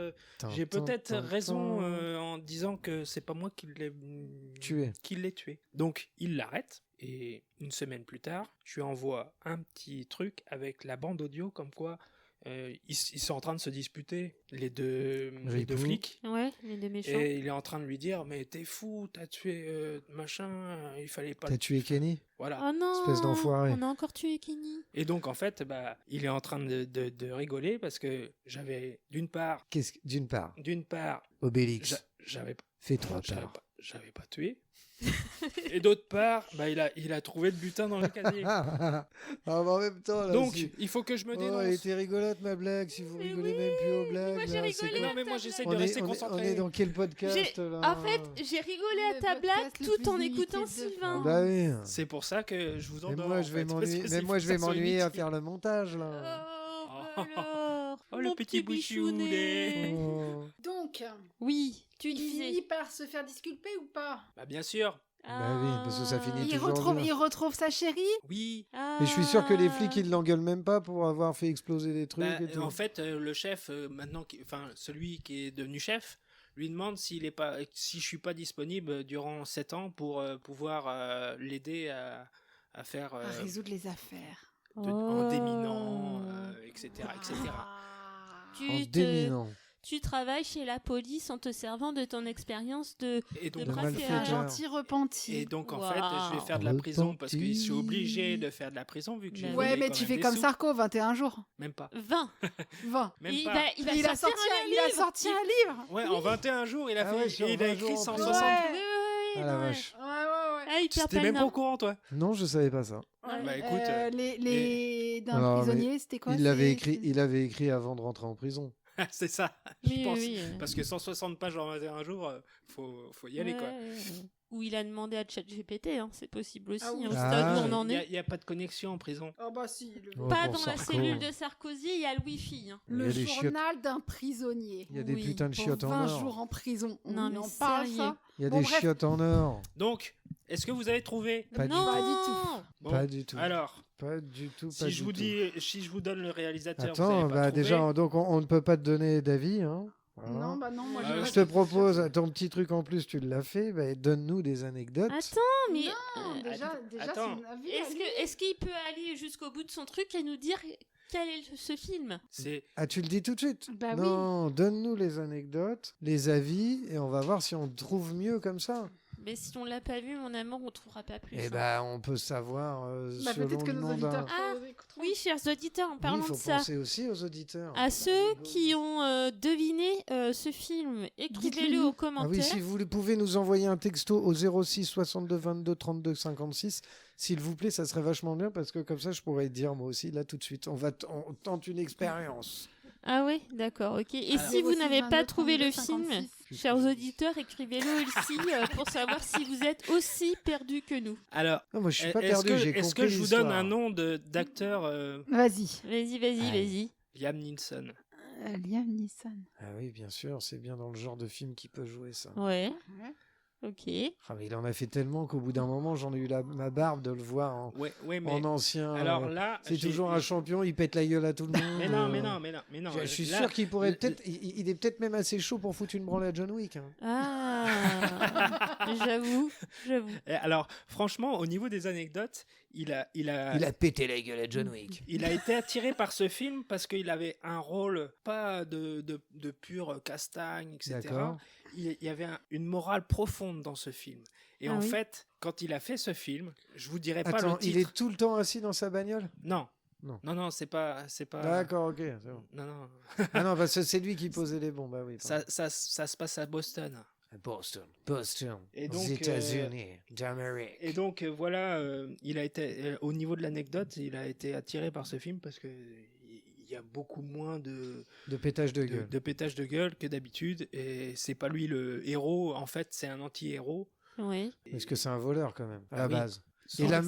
j'ai peut-être raison en disant que c'est pas moi qui l'ai tué. Donc, il l'arrête. Et une semaine plus tard, je lui envoie un petit truc avec la bande audio comme quoi ils sont en train de se disputer, les deux flics. Ouais, les deux méchants. Et il est en train de lui dire, mais t'es fou, t'as tué machin, il fallait pas... T'as tué Kenny? Voilà. Oh non, Espèce d'enfoiré. on a encore tué Kenny. Et donc, en fait, bah, il est en train de rigoler parce que j'avais, d'une part, D'une part, Obélix, j'avais fais 3 parts. j'avais pas tué. Et d'autre part, bah, il a trouvé le butin dans le casier. Ah, bah, en même temps, là, Donc, si- il faut que je me Oh, dénonce. elle était rigolote ma blague, si vous Mais rigolez oui, même plus aux blagues. moi, j'ai là, c'est rigolé. quoi Non, mais moi, j'essaie de on rester est concentré. dans quel podcast là En fait, j'ai rigolé à Le ta blague podcast le tout plus en imité écoutant de Sylvain. Ah bah oui. C'est pour ça que je vous Mais endors. moi, je vais m'ennuyer. Mais moi, je vais m'ennuyer à faire le montage là. Oh, alors, Oh, le mon petit bichounet. bouchounet. Oh. Donc, Oui, tu il disais. finit par se faire disculper ou pas? Bah, bien sûr. Bah oui, parce que ça finit Il toujours retrouve, bien. il retrouve sa chérie? Oui. Et je suis sûr que les flics, ils l'engueulent même pas pour avoir fait exploser des trucs Bah, et tout. en fait, le chef, maintenant, enfin, celui qui est devenu chef, lui demande si je suis pas disponible durant 7 ans pour pouvoir l'aider à faire À résoudre les affaires. en déminant, etc., etc. Ah. En déminant. Tu travailles chez la police en te servant de ton expérience de Et donc, de en braqueur. fait, Un malfaiteur. gentil repenti. et donc, en Waouh. fait, je vais faire de la prison parce que je suis obligé de faire de la prison vu que j'ai Bah volé Ouais, mais quand tu même fais des comme sous. Sarko, 21 jours. Même pas. 20. 20. Même il pas. va, il va Il a sortir sorti, un il a livre. sorti un livre. Ouais, en 21 jours, il a Ah fait, ouais, sur et il a 20 écrit jours en 160. prison. Ouais, Ah la ouais. vache. Ouais, ouais, ouais. Ah, il perd C'était pas même le pas au nord. courant, toi. Non, je savais pas ça. Bah, écoute, les d'un Alors, mais prisonnier, c'était quoi? Il l'avait écrit avant de rentrer en prison. c'est ça, je Oui, pense. oui, Parce que 160 pages en 21 jours, faut y aller, Ouais, quoi. ouais. Ou il a demandé à ChatGPT, hein, c'est possible aussi. Ah oui. Au Ah, stade où on ouais. en Il est. n'y a pas de connexion en prison. Oh bah si. Oh, Pas pour dans la Sarko. cellule de Sarkozy, il y a le Wi-Fi. Hein. Il y a Le des chiottes. journal d'un prisonnier. Il y a des Oui, putains de Pour chiottes en 20 or. jours en prison. On Non, mais en parle, sérieux. ça? Il y a Bon, des bref. chiottes en or. Donc, est-ce que vous avez trouvé Pas du non. Pas du tout. Bon, Pas du tout. Alors, Pas du tout. si je vous donne le réalisateur, vous Attends, avez pas bah trouvé. déjà, donc on ne peut pas te donner d'avis. Hein. Voilà. Non, bah non, moi Ah ouais. Je te propose, ton petit truc en plus, tu l'as fait, bah, donne-nous des anecdotes. Attends, mais Non, déjà, attends. c'est un avis. est-ce qu'il peut aller jusqu'au bout de son truc et nous dire quel est ce film? C'est Ah, tu le dis tout de suite? Bah oui. Non, donne-nous les anecdotes, les avis, et on va voir si on trouve mieux comme ça. Mais si on l'a pas vu, mon amour, on trouvera pas plus. Eh hein. bah, on peut savoir Bah, selon peut-être que le nos nom d'un... auditeurs Ah, écouteront. Oui, chers auditeurs, en Oui, parlant il faut de ça, penser aussi aux auditeurs. à ceux qui ont deviné ce film, écrivez-le Dites-le-nous. aux Ah commentaires. oui, si vous pouvez nous envoyer un texto au 06 62 22 32 56, s'il vous plaît, ça serait vachement bien parce que comme ça, je pourrais dire moi aussi là tout de suite. On tente une expérience. Ah oui, d'accord, ok. Et Alors, si vous 06 n'avez pas 22 trouvé le 32 film, 56. chers auditeurs, écrivez-le aussi pour savoir si vous êtes aussi perdus que nous. alors. Non, moi je suis pas Est-ce perdu, que, j'ai est-ce compris que je vous donne l'histoire. un nom d'acteur Vas-y. Vas-y, Allez. vas-y. Liam Neeson. Liam Neeson. Ah oui, bien sûr, c'est bien dans le genre de film qui peut jouer ça. Ouais, Ouais. ok. Ah, mais il en a fait tellement qu'au bout d'un moment, j'en ai eu ma barbe de le voir Ouais, mais en ancien. alors là, c'est j'ai- toujours un champion, il pète la gueule à tout le monde. Mais non. Je suis Là, sûr qu'il pourrait le- peut-être. Il est peut-être même assez chaud pour foutre une branlée à John Wick. Hein. Ah, j'avoue. Alors, franchement, au niveau des anecdotes, il a Il a pété la gueule à John Wick. il a été attiré par ce film parce qu'il avait un rôle pas de pure castagne, etc. D'accord. Il y avait une morale profonde dans ce film. Et Ah en oui. fait, quand il a fait ce film, je vous dirai pas Attends, le titre. il est tout le temps assis dans sa bagnole? Non. Non. Non, c'est pas. D'accord, ok. C'est bon. Non. Ah non, parce que c'est lui qui posait les bombes. Bah oui. Ça se passe à Boston. Boston. Et aux donc, États-Unis d'Amérique. Et donc voilà, il a été au niveau de l'anecdote, il a été attiré par ce film parce que y a beaucoup moins de pétage de gueule. pétage de gueule que d'habitude, et c'est pas lui le héros, en fait c'est un anti-héros. Oui. Parce que c'est un voleur quand même, à la oui. base. Sans- Et la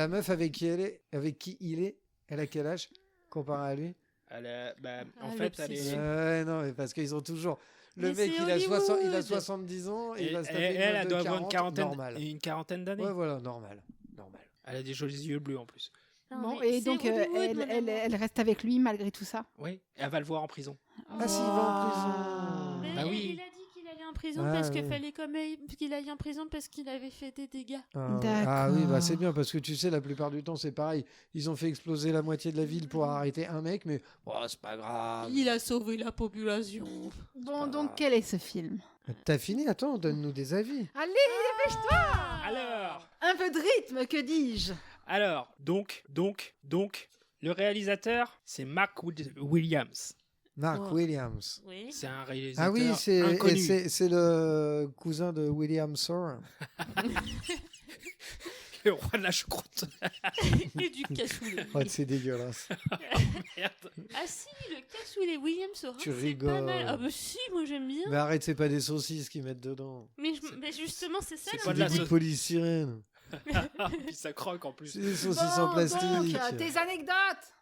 meuf avec qui il est, elle a quel âge comparé à lui? elle a- bah, en Ah, fait elle l'obsession. est... Ouais, non, mais parce qu'ils ont toujours. Le Mais mec, c'est il a Hollywood. 70 ans et il va se taper elle une doit meuf de avoir 40, normal. une quarantaine d'années. Ouais, voilà, normal. Elle a des jolis yeux bleus en plus. Non, Bon, mais et c'est donc Hollywood, mon amour. elle reste avec lui malgré tout ça. Oui, et elle va le voir en prison. Ah, s'il va en prison. Mais Bah oui. il a dit qu'il allait en prison Ah, parce qu'il oui. fallait qu'il aille en prison parce qu'il avait fait des dégâts. Ah, D'accord. ah oui, bah c'est bien parce que tu sais, la plupart du temps, c'est pareil. Ils ont fait exploser la moitié de la ville pour arrêter un mec, mais oh, c'est pas grave. Il a sauvé la population. Bon, donc quel est ce film? T'as fini? Attends, donne-nous des avis. Allez, dépêche-toi! Alors, Un peu de rythme, que dis-je? donc, le réalisateur, c'est Mark Williams. Mark Oh. Williams. Oui. C'est un réalisateur Ah oui, c'est inconnu. c'est le cousin de William Soren. Le roi de la choucroute. Et du cassoulet. Oh, c'est dégueulasse. Merde. Ah si, le cassoulet William Sorin, Tu c'est pas rigoles. mal. Ah bah si, moi j'aime bien. Mais arrête, c'est pas des saucisses qu'ils mettent dedans. Mais justement, c'est ça. C'est la pas de C'est la des magie. sauce. polystyrène. Puis ça croque en plus. C'est des saucisses en plastique. Donc, tes anecdotes!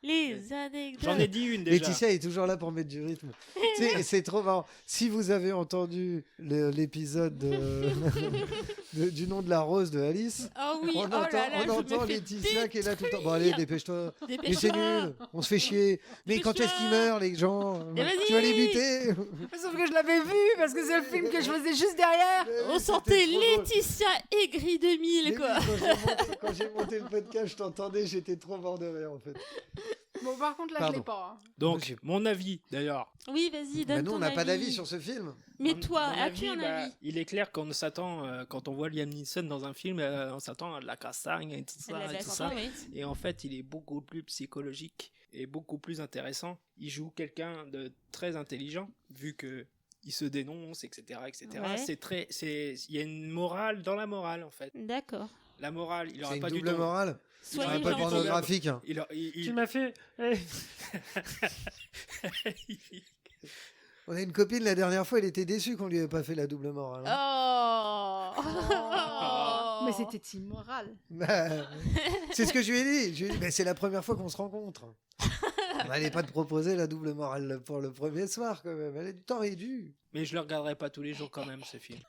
Les anecdotes. J'en ai dit une déjà. Laetitia est toujours là pour mettre du rythme. C'est trop marrant. Si vous avez entendu l'épisode du nom de la rose de Alice, Ah oui, on oh entend, là là, on je me entend fais Laetitia qui est là tout le temps. Bon, allez, dépêche-toi. Mais c'est Dépêche-toi. nul, on se fait chier. Mais quand est-ce qu'ils meurent, les gens? Eh, vas-y. Tu vas les buter? Sauf que je l'avais vu parce que c'est le film que je faisais juste derrière. On sentait Laetitia aigrie 2000, quoi. Quand j'ai monté le podcast, je t'entendais, j'étais trop mort de rire en fait. Bon, par contre, là, Pardon. je l'ai pas. hein. Donc, Monsieur. mon avis d'ailleurs. Oui, vas-y, donne Bah, nous, ton on n'a pas avis. d'avis sur ce film. Mais Mon- toi, mon as-tu un bah, avis? il est clair qu'on s'attend, quand on voit Liam Neeson dans un film, on s'attend à de la castagne et tout ça. La Et, tout ça. oui. Et en fait, il est beaucoup plus psychologique et beaucoup plus intéressant. Il joue quelqu'un de très intelligent, vu que il se dénonce, etc., etc. Ouais. Il y a une morale dans la morale, en fait. D'accord. La morale, il C'est aura une pas du double tout. morale. C'est Soyez pas gentils. pornographique. Hein. Il- m'as fait. On a une copine la dernière fois, elle était déçue qu'on lui ait pas fait la double morale. hein. Oh. Mais c'était immoral. Bah, c'est ce que je lui ai dit. Je lui ai dit, bah, c'est la première fois qu'on se rencontre. On n'allait pas te proposer la double morale pour le premier soir quand même. Elle est du temps réduit. Mais je le regarderai pas tous les jours quand même, ce film.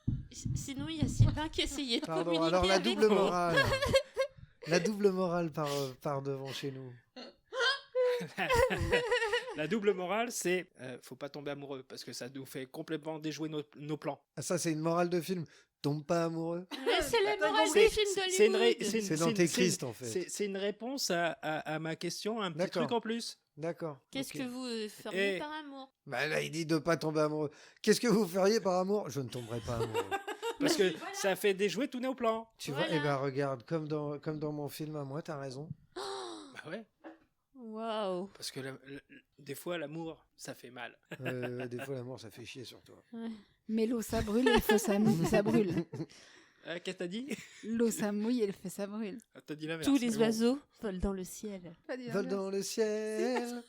Sinon, il y a Sylvain qui essayait de Pardon, communiquer alors la avec double vous. morale. La double morale par devant chez nous. La double morale, c'est faut pas tomber amoureux parce que ça nous fait complètement déjouer nos plans. Ah, ça, c'est une morale de film. Tombe pas amoureux. Mais c'est la morale C'est- des films d'Hollywood. C'est l'antéchrist, en fait. C'est une réponse à ma question, un petit D'accord. truc en plus. D'accord. Qu'est-ce ok. que vous feriez Et- par amour? Bah là, il dit de pas tomber amoureux. Qu'est-ce que vous feriez par amour? Je ne tomberai pas amoureux. Parce que ça fait déjouer tous nos plans. Tu Voilà. vois, eh ben regarde, comme dans mon film à moi, t'as raison. Bah ouais. Waouh. Parce que des fois, l'amour, ça fait mal. Des fois, l'amour, ça fait chier sur toi. Mais l'eau, ça brûle et le feu, ça brûle. Qu'est-ce que t'as dit? L'eau, ça mouille et le feu, ça brûle. T'as dit l'inverse. Tous mais les bon. oiseaux volent dans le ciel. Pas dit Vol l'inverse. dans le ciel.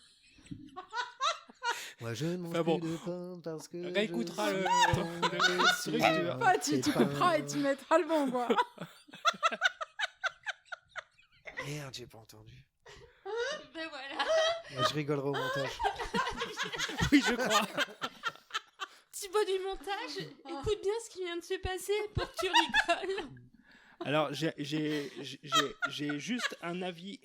Moi, je ne mange Enfin bon. plus de pain parce que. Réécoutera je le- suis le tombé truc, dans Ah, tu tes couperas et pains. tu mettras le bon, quoi. Merde, j'ai pas entendu. Ben voilà. Moi, je rigolerai au montage. Oui, je crois. Thibaut du montage, écoute bien ce qui vient de se passer pour que tu rigoles. Alors, j'ai juste un avis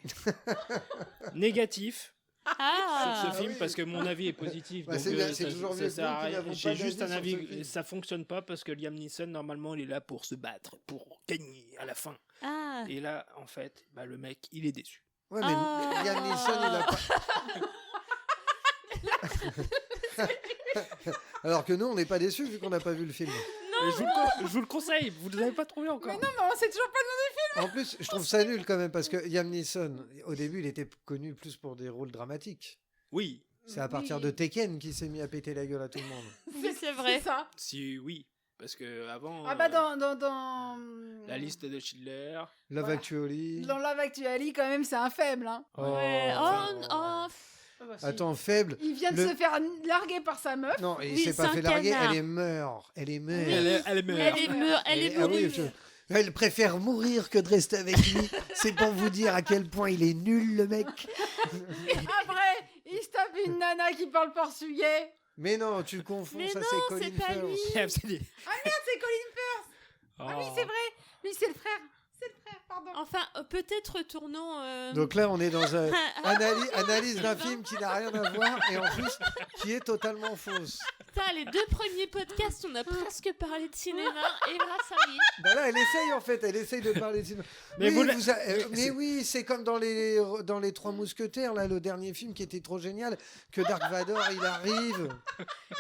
négatif Ah. sur ce film oui. parce que mon avis est positif. Bah, donc, c'est bien, c'est toujours ça mieux sert que à nous qui rien. n'avons pas J'ai juste un d'avis sur ce avis. film. Ça fonctionne pas parce que Liam Neeson, normalement, il est là pour se battre, pour gagner à la fin. Ah. Et là, en fait, bah, le mec, il est déçu. Ouais, mais Ah. Liam Neeson, il a pas. Alors que nous, on n'est pas déçus vu qu'on n'a pas vu le film. Mais je vous le conseille, vous ne l'avez pas trouvé encore. Mais non, mais on sait toujours pas. En plus, je trouve ça nul quand même parce que Liam Neeson, au début, il était connu plus pour des rôles dramatiques. Oui, C'est à partir Oui. de Tekken qu'il s'est mis à péter la gueule à tout le monde. Oui, c'est vrai. C'est ça. si oui, parce que avant Ah bah dans la liste de Schindler, Love Voilà. Actually. Dans Love Actually, quand même, c'est un faible, hein. Oh. Ouais. enfin, Oh. bah, si. Attends, faible. Il vient de Le- se faire larguer par sa meuf. Non, il Oui, s'est c'est pas un fait larguer, canard. elle est morte. Elle est morte. Elle est Elle meilleure. est Ah oui, mourue. elle préfère mourir que de rester avec lui. C'est pour vous dire à quel point il est nul, le mec. Après, il se tape une nana qui parle portugais. Mais non, tu confonds, Mais ça non, c'est c'est Colin pas Firth. lui. Ah merde, c'est Colin Firth. Ah oui, Oh. c'est vrai. Lui, c'est le frère. C'est le frère, pardon. Enfin, peut-être retournons. Donc là, on est dans un Ah, analyse d'un film qui n'a rien à voir et en plus qui est totalement fausse. putain, les 2 premiers podcasts, on a presque parlé de cinéma et là, ça y est. Bah là, elle essaye en fait, elle essaye de parler de cinéma. Mais Oui, vous la- mais c'est- oui, c'est comme dans les Trois Mousquetaires, là, le dernier film qui était trop génial, que Dark Vador il arrive.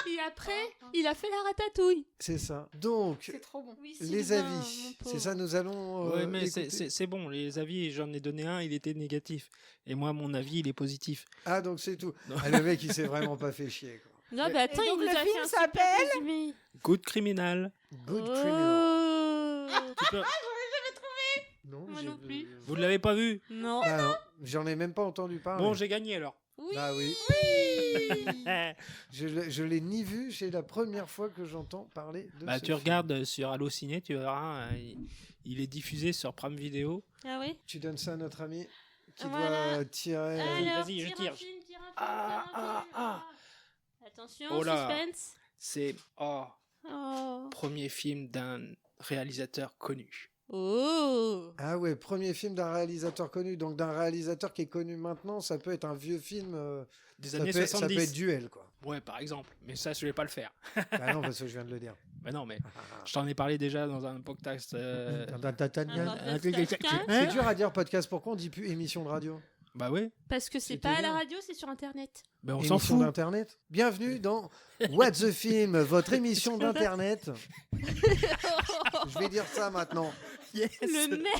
Et après, il a fait la ratatouille. C'est ça. Donc, C'est trop bon. Oui, les Sylvain, avis, mon c'est pauvre. ça, nous allons. Ouais, mais c'est- écouter. c'est bon, les avis, j'en ai donné un, il était négatif. Et moi, mon avis, il est positif. Ah, donc c'est tout. Non. Ah, le mec, il s'est vraiment pas fait chier. Quoi. Non, bah attends, Et donc, il nous le a film fait un super s'appelle résumé. Good criminal. Good Oh. criminal. Tu peux- Non, Moi j'ai- non plus. Vous ne l'avez pas vu? Non. Ah non, j'en ai même pas entendu parler. Bon, j'ai gagné alors. Oui. Bah oui. Je l'ai ni vu, c'est la première fois que j'entends parler de Bah, ce tu film. regardes sur Allociné, tu verras, il est diffusé sur Prime Video. Ah oui. Tu donnes ça à notre ami qui Voilà. doit tirer. Alors, vas-y, je tire tire. un film, tire un film, Ah, tire un film. ah, Attention, Oh là. suspense. C'est Oh. premier film d'un réalisateur connu. Oh. Ah ouais, premier film d'un réalisateur connu. Donc d'un réalisateur qui est connu maintenant, ça peut être un vieux film. Des Ça années peut, ça peut 70. être Duel, quoi. Ouais, par exemple. Mais ça, je vais pas le faire. Bah non, parce que je viens de le dire. Bah non, mais je t'en ai parlé déjà dans un podcast. C'est dur à dire podcast. Pourquoi on dit plus émission de radio? Bah ouais. Parce que c'est C'était pas à la bien. radio, c'est sur internet. Bah on s'en Émission fout. d'internet. Bienvenue dans What the Film, votre émission d'internet. Je vais dire ça maintenant. Yes. Le mec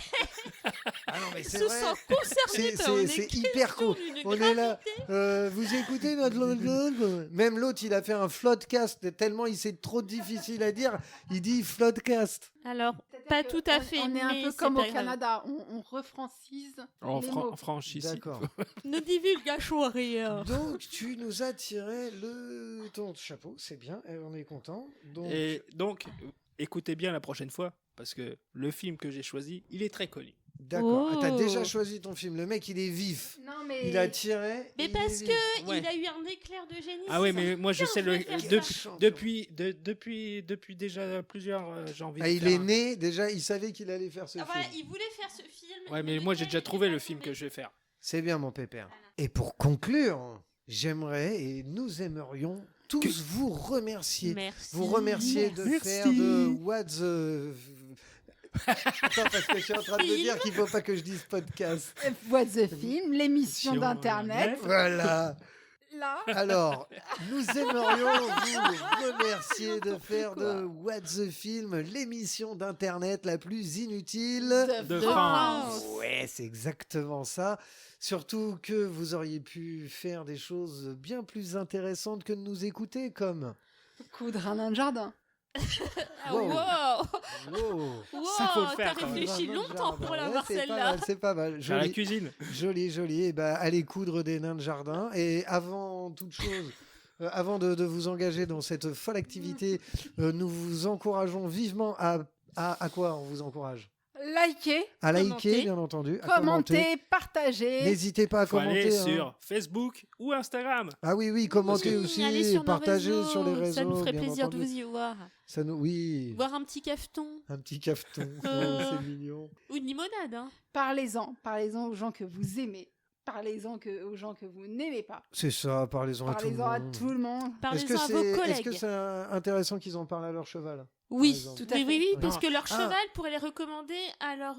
Ah non, mais c'est se vrai. sent concerné C'est- par c'est- une c'est question hyper cool. d'une On est là. gravité. Vous écoutez notre blog. Même l'autre, il a fait un floodcast tellement il c'est trop difficile à dire. Il dit floodcast. Alors, C'est-à-dire pas que tout à fait, On est un mais peu c'est comme pas au grave. Canada. On refrancise En les mots. franchise. D'accord. Ne divulgation rien. Donc tu nous as tiré ton chapeau, c'est bien, et on est content. Donc Et donc, écoutez bien la prochaine fois, parce que le film que j'ai choisi, il est très connu. d'accord. Ah, t'as Oh. déjà choisi ton film. Le mec, il est vif. Non, mais. Il a tiré. Mais il parce est que vif. Ouais. il a eu un éclair de génie. Ah ouais, c'est mais moi je sais le Quel depuis déjà plusieurs j'ai envie Ah, de il faire est un- né déjà. Il savait qu'il allait faire ce Ah, voilà, film. il voulait faire ce film. Ouais, mais le moi j'ai gars, déjà il trouvé est le pas film tombé. que je vais faire. C'est bien, mon pépère. Et pour conclure, j'aimerais et nous aimerions tous vous remercier. Merci. Vous remercier de Merci. faire de What the. Attends, parce que je suis en train de me dire qu'il faut pas que je dise podcast. What the Film, l'émission Sur d'internet. Voilà. Là. Alors, nous aimerions vous remercier de faire de What the Film l'émission d'internet la plus inutile De France. Ouais, c'est exactement ça. Surtout que vous auriez pu faire des choses bien plus intéressantes que de nous écouter, comme. Coudre un nain de jardin. Ah, Wow. wow. Wow. Ça, faut le Wow, faire, t'as quand même. réfléchi Vraiment, longtemps pour ouais, l'avoir c'est pas celle-là. mal, c'est pas mal. Faire la Joli, cuisine. joli, joli. Et ben, allez coudre des nains de jardin. Et avant toute chose, avant de vous engager dans cette folle activité, nous vous encourageons vivement à quoi on vous encourage? Likez, À liker, Commenter. bien entendu. À commenter. commentez, partagez. N'hésitez pas à Faut aller commenter. hein. sur Facebook ou Instagram. Ah oui, oui, commentez Oui, aussi, allez sur nos partagez réseaux, sur les réseaux. Ça nous ferait bien plaisir de entendu. vous y voir. Ça nous, oui, Voir un petit cafeton un petit cafeton, c'est mignon. ou une limonade. Hein. Parlez-en. Parlez-en aux gens que vous aimez. Parlez-en aux gens que vous n'aimez pas. C'est ça, parlez-en à tout le Parlez-en à monde. tout le monde. Est-ce que Parlez-en à vos c'est collègues. intéressant qu'ils en parlent à leur cheval? Oui, exemple Tout à oui, fait. oui, oui, Ouais. parce que leur Ah. cheval pourrait les recommander à leur...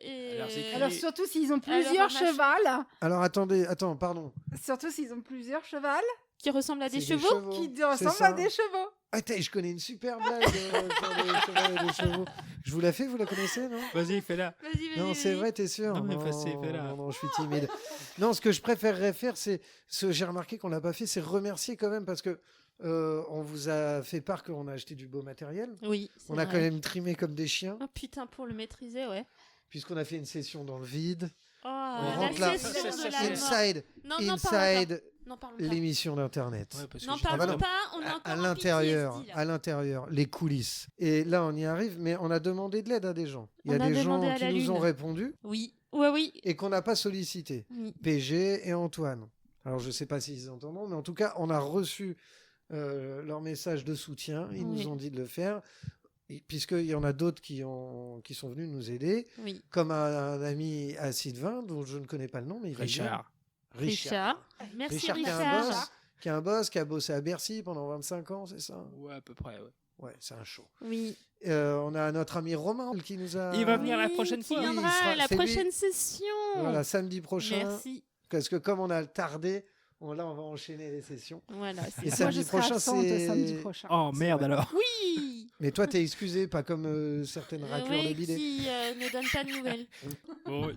c'est- Alors surtout s'ils ont Alors, plusieurs machin. chevals. Alors attends, pardon. Surtout s'ils ont plusieurs chevals qui ressemblent à des C'est chevaux. qui c'est ressemblent ça. à des chevaux. Attends, je connais une super blague sur les chevaux et les chevaux. Je vous la fais, vous la connaissez, non? Vas-y, fais-la. Vas-y, vas-y. Non, c'est vas-y. vrai, t'es sûr? Non, mais fais-la. Non, je suis timide. Non, ce que je préférerais faire, c'est, j'ai remarqué qu'on l'a pas fait, c'est remercier quand même parce que on vous a fait part qu'on a acheté du beau matériel. Oui, c'est On a vrai. quand même trimé comme des chiens, Oh putain, pour le maîtriser, ouais. puisqu'on a fait une session dans le vide. Oh, On la rentre là. session de la mort. Inside, Non, non, parle pas. inside N'en parlons pas. l'émission d'internet. Ouais, parce que N'en j'ai- parlons Ah bah non. pas, on a encore À un l'intérieur, PTSD, là. à l'intérieur, les coulisses. Et là, on y arrive, mais on a demandé de l'aide à des gens. Il y a On a des gens demandé à qui la nous ont Lune. répondu Oui, oui. et qu'on n'a pas sollicité. Oui. PG et Antoine. Alors, je ne sais pas s'ils entendront, mais en tout cas, on a reçu leur message de soutien. Ils Oui. nous ont dit de le faire, puisqu'il y en a d'autres qui sont venus nous aider, Oui. comme un ami à Sylvain, dont je ne connais pas le nom, mais il va bien. Richard. Richard. Merci Richard Richard. qui a un boss, qui a bossé à Bercy pendant 25 ans, c'est ça? Ouais, à peu près, ouais. Ouais, c'est un show. Oui. On a notre ami Romain qui nous a... Il va venir la Oui, prochaine qui fois. Oui, il viendra sera- à la c'est lui. prochaine session. Voilà, samedi prochain. Merci. Parce que comme on a tardé, là, on va enchaîner les sessions. Voilà, c'est Et ça. Moi, je samedi serai prochain, absente c'est... samedi prochain. Oh merde vrai. alors. Oui. Mais toi, t'es excusé, pas comme certaines raclures de Oui, bidets. qui ne donne pas de nouvelles. Bon, oui.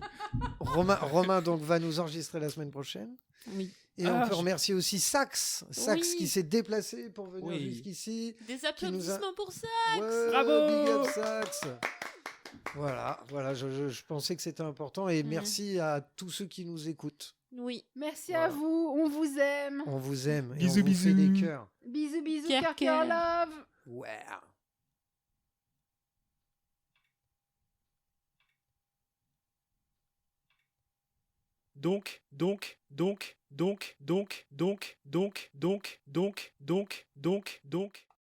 Romain donc va nous enregistrer la semaine prochaine. Oui. Et Ah, on peut je- remercier aussi Sax. Sax Oui. qui s'est déplacé pour venir Oui. jusqu'ici. Des nous a- applaudissements pour ça. Ouais, Bravo. Big up Sax. Voilà, je pensais que c'était important. Et merci à tous ceux qui nous écoutent. Oui. Merci Voilà. à vous, on vous aime. On vous aime. Et Bisous, on vous fait bisous. des cœurs. Bisous, bisous, Cœur, cœur, cœur. cœur, love. Ouais. Donc.